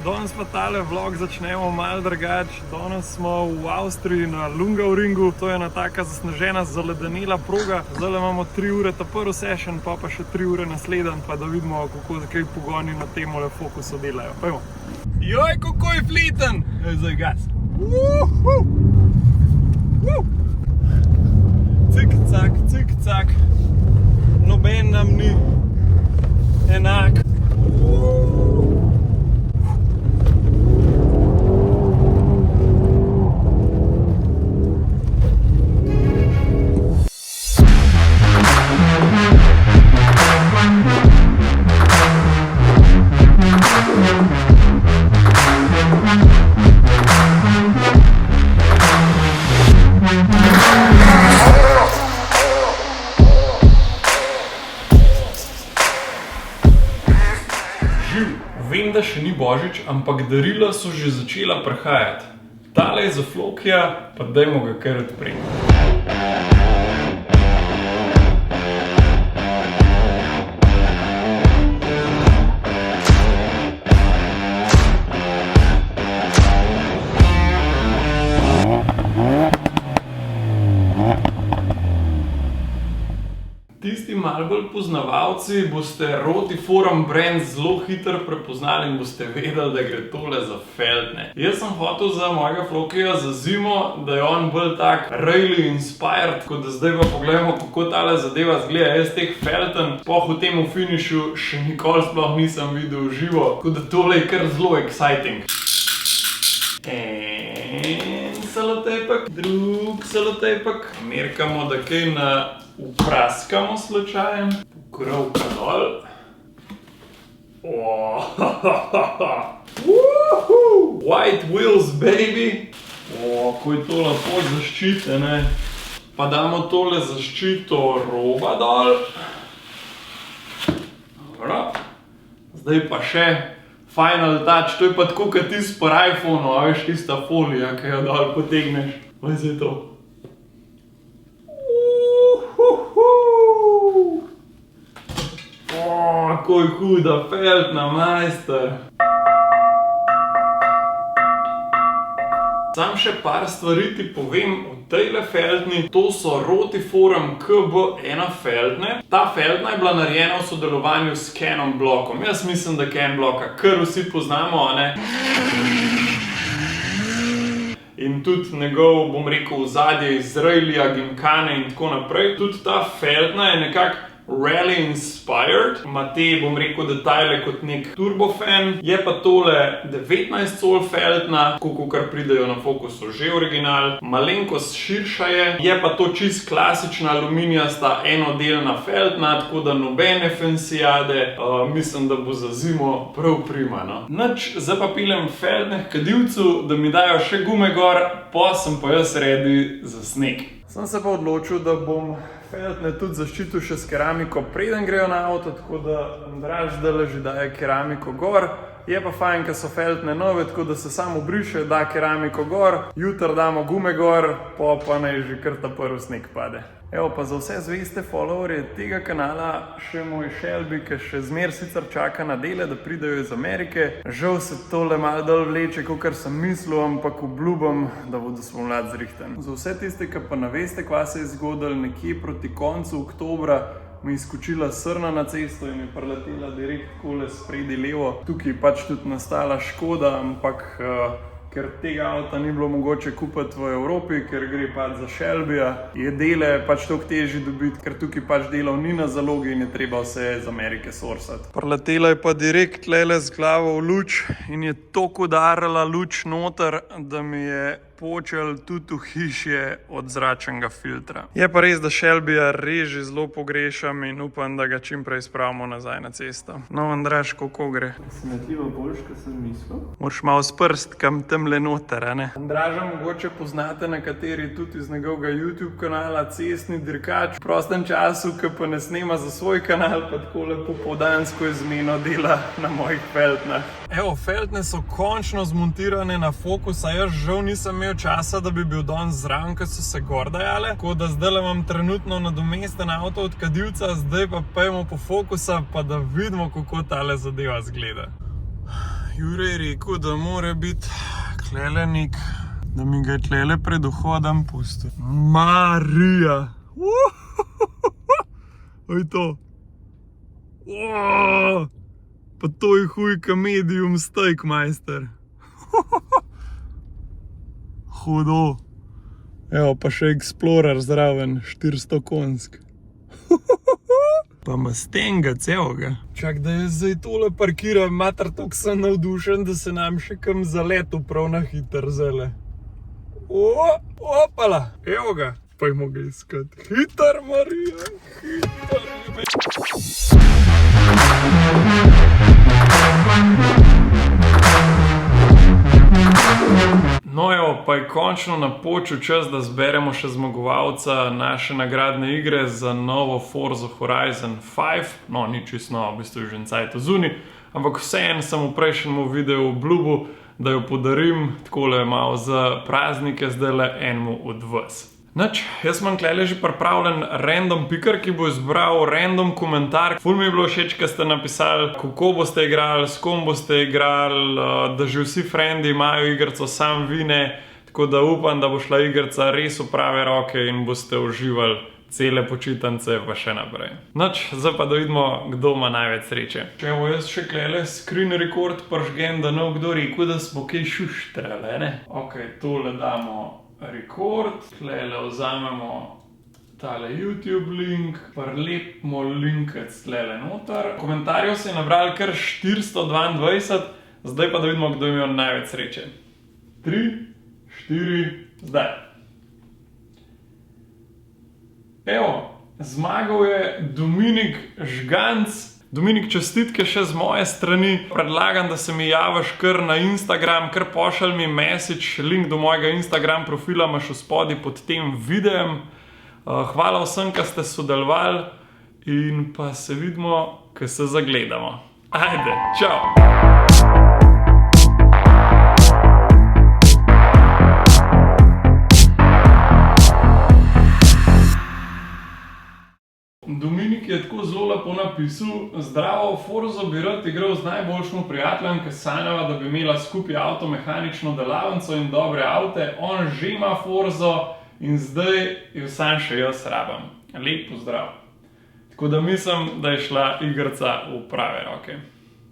Danes pa tale vlog začnemo malo drugače. Danes smo v Avstriji na Lungaringu. To je ena taka zasnežena, zaledenela proga. Zdaj imamo 3 ure ta prvi session, pa še 3 ure naslednji, pa da vidimo, kako zakaj pogoni na temole fokusu delajo. Pojmo. Joj, kako je fleten! Zdaj gas. Cik-cak, cik-cak. Noben nam ni enak. Vem, da še ni Božič, ampak darila so že začela prihajati. Tale je za Flokija, pa dajmo ga kar odpreti. Tisti malo bolj poznavalci boste Rotiforum brand zelo hitro prepoznali in boste vedeli, da gre tole za Feltne. Jaz sem hotel za mojega Flokija za zimo, da je on bolj tak Rally inspired, tako da zdaj pa pogledamo, kako tale zadeva zgleda. Jaz teh Felten sploh v tem finishu še nikoli sploh nisem videl v živo, tako da tole je kar zelo exciting. En salotejpek, drug salotejpek. Merkamo, da kaj upraskamo slučajem. Pokrovka dol. White wheels, baby! Ko je to lepo zaščite, ne? Pa damo tole zaščito roba dol. Dobro. Zdaj pa še final touch. To je pa tako, kot tisti po iPhonu, a veš, tista folija, ki jo dol potegneš. Kaj je to? Kako je huda Feltna, majster! Sam še par stvari ti povem o tejle Feltni. To so Rotiforum KB1 Feltne. Ta Feltna je bila narejena v sodelovanju s Canon blokom. Jaz mislim, da Canon bloka kar vsi poznamo, a ne? In tudi njegov, bom rekel, ozadje iz Rallija, Gimkane in tako naprej. Tudi ta Feltna je nekako Rally inspired, ima te, bom rekel, detajle kot nek turbofan. Je pa tole 19 col Feltna, kakor pridejo na fokusu že original. Malenkost širša je. Je pa to čist klasična aluminijasta enodelna Feltna, tako da nobene fensijade. Mislim, da bo za zimo prav primano. Nič, zdaj pa pilem Feltne h kadilcu, da mi dajo še gume gor, pa sem pa jaz ready za sneg. Sem se pa odločil, da bom Feltne tudi zaščitil še s keramiko, preden grejo na avto, tako da Andraž zdajle že daje keramiko gor. Je pa fajn, ker so Feltne nove, tako da se samo obriše, da keramiko gor, jutri damo gume gor, pa naj že kar ta prvi sneg pade. Evo pa za vse zveste followerje tega kanala še moj Shelby, ki še zmer sicer čaka na dele, da pridejo iz Amerike. Žal se tole malo dol vleče, kakor sem mislil, ampak obljubam, da bodo spomlad zrihten. Za vse tiste, ki pa ne veste, kva se je zgodilo, nekje proti koncu oktobra mi je skočila srna na cesto in je preletela direkt takole spredi levo. Tukaj je pač tudi nastala škoda, ampak ker tega avta ni bilo mogoče kupiti v Evropi, ker gre pač za Shelbyja, je dele pač toliko težje dobiti, ker tukaj pač delov ni na zalogi in je treba vse iz Amerike sourcati. Preletela je pa direkt tlele z glavo v luč in je toliko udarila luč noter, da mi je počel tudi v hišje od zračnega filtra. Je pa res, da Shelbyja res že zelo pogrešam in upam, da ga čim prej spravimo nazaj na cesto. No, Andraž, kako gre? Presenetljivo boljš, kot sem mislil. Moraš malo s prstkam temle noter, a ne? Andraža mogoče poznate nekateri tudi iz njegovega YouTube kanala Cestni dirkač. V prostem času, ki pa ne snema za svoj kanal, pa tako lepo povdansko izmeno dela na mojih Feltnah. Evo, Feltne so končno zmontirane na fokus, a jaz žal nisem imel časa, da bi bil danes zraven, ko so se gor dajale. Tako da zdaj imam trenutno nadomesten avto od kadilca, zdaj pa pojmo po fokusa, pa da vidimo, kako tale zadeva zgleda. Jure je rekel, da mora biti tlele nek, da mi ga je tlele pred vhodom pustil. Marija! Oj to! Pa to je hujka medium steak, majster. Hudo. Evo, pa še Explorer zraven, 400 konjsk. Pa Mustenga celega. Čak, da jaz zdaj tole parkiram, mater, toliko sem navdušen, da se nam še kam zaletel prav na hiter zele. Opala, evo ga. Pojmo ga iskati. Hiter, Marija, hiter. No evo, pa je končno napočil čas, da zberemo še zmagovalca naše nagradne igre za novo Forza Horizon 5. No, ni čisto novo, v bistvu je že en cajt zunaj, ampak vseeno sem v prejšnjem videu obljubil, da jo podarim takole malo za praznike zdajle enemu od vas. Nič, jaz imam tlele že pripravljen random picker, ki bo izbral random komentar. Ful mi je bilo všeč, ko ste napisali, kako boste igrali, s kom boste igrali, da že vsi frendi imajo igrico, sam vi ne. Tako da upam, da bo šla igrica res v prave roke in boste uživali cele počitnice pa še naprej. Nič, zdaj pa da vidimo, kdo ima največ sreče. Če bo jaz še klele screen record pržgen, da ne bo kdo rekel, da smo kaj šuštrali, ne? Ok, tole damo rekord, tlele vzamemo tale YouTube link, prilepimo linkec tlele noter. Komentarjev se je nabrali kar 422, zdaj pa da vidimo, kdo je imel največ sreče. 3, 4, zdaj. Evo, zmagal je Dominik Žganc. Dominik, čestitke še z moje strani. Predlagam, da se mi javiš kar na Instagram, kar pošalj mi message, link do mojega Instagram profila imaš v spodaj pod tem videem. Hvala vsem, ki ste sodelovali in pa se vidimo, ko se zagledamo. Ajde, čau! Dominik je tako zelo lepo napisal: zdravo, Forzo bi rad igral z najboljšim prijateljem, ki sanjava, da bi imela skupaj avtomehanično delavnico in dobre avte. On že ima Forzo in zdaj jo sam še jaz rabim. Lep pozdrav. Tako da mislim, da je šla igrica v prave roke.